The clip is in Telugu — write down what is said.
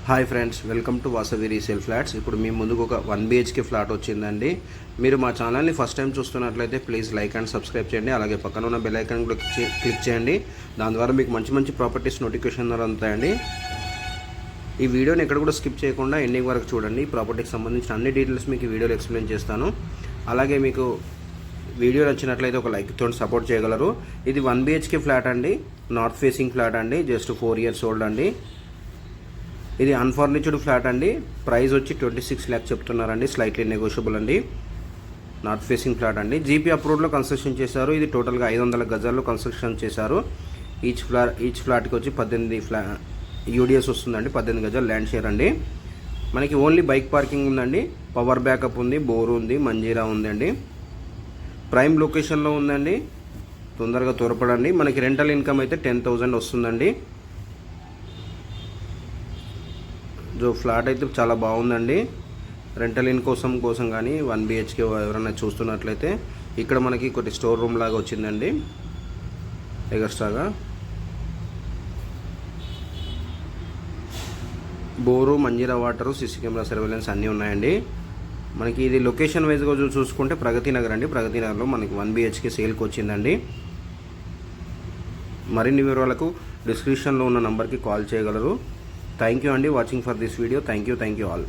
Hi friends, welcome to Vasavi resale flats. ఇప్పుడు మీ ముందుకు ఒక 1 BHK ఫ్లాట్ వచ్చిందండి. మీరు మా ఛానల్ని ఫస్ట్ టైం చూస్తున్నట్లయితే ప్లీజ్ లైక్ అండ్ సబ్స్క్రైబ్ చేయండి. అలాగే పక్కన ఉన్న బెల్ ఐకాన్ కూడా క్లిక్ చేయండి. దాని ద్వారా మీకు మంచి మంచి ప్రాపర్టీస్ నోటిఫికేషన్ అందుతాయండి. ఈ వీడియోని ఎక్కడ కూడా స్కిప్ చేయకుండా ఎండింగ్ వరకు చూడండి. ఈ ప్రాపర్టీకి సంబంధించిన అన్ని డీటెయిల్స్ మీకు ఈ వీడియోలో ఎక్స్ప్లెయిన్ చేస్తాను. అలాగే మీకు వీడియో నచ్చినట్లయితే ఒక లైక్ తోటి సపోర్ట్ చేయగలరు. ఇది 1 BHK ఫ్లాట్ అండి, నార్త్ ఫేసింగ్ ఫ్లాట్ అండి, జస్ట్ 4 years ఓల్డ్ అండి. ఇది అన్ఫర్నిచర్డ్ ఫ్లాట్ అండి. ప్రైస్ వచ్చి 26 lakhs చెప్తున్నారండి, స్లైట్లీ నెగోషియబుల్ అండి. నార్త్ ఫేసింగ్ ఫ్లాట్ అండి, జీపీ అప్రూవ్డ్లో కన్స్ట్రక్షన్ చేశారు. ఇది టోటల్గా 500 గజాల్లో కన్స్ట్రక్షన్ చేశారు. ఈచ్ ఫ్లాట్కి వచ్చి 18 యూడిఎస్ వస్తుందండి. 18 గజాలు ల్యాండ్ షేర్ అండి. మనకి ఓన్లీ బైక్ పార్కింగ్ ఉందండి, పవర్ బ్యాకప్ ఉంది, బోర్ ఉంది, మంజీరా ఉందండి. ప్రైమ్ లొకేషన్లో ఉందండి, తొందరగా త్వరపడండి. మనకి రెంటల్ ఇన్కమ్ అయితే 10,000 వస్తుందండి. ఫ్లాట్ అయితే చాలా బాగుందండి. రెంటల్ ఇన్ కోసం కానీ 1 BHK ఎవరైనా చూస్తున్నట్లయితే ఇక్కడ మనకి ఒకటి స్టోర్ రూమ్ లాగా వచ్చిందండి ఎక్స్ట్రాగా. Bore, Manjira water, CC camera surveillance అన్నీ ఉన్నాయండి. మనకి ఇది లొకేషన్ వైజ్గా చూసుకుంటే ప్రగతి నగర్ అండి. ప్రగతి నగర్లో మనకి 1 BHK సేల్కి వచ్చిందండి. మరిన్ని వివరాలకు డిస్క్రిప్షన్లో ఉన్న నంబర్కి కాల్ చేయగలరు. థ్యాంక్ యూ అండి watching for this video. Thank you all.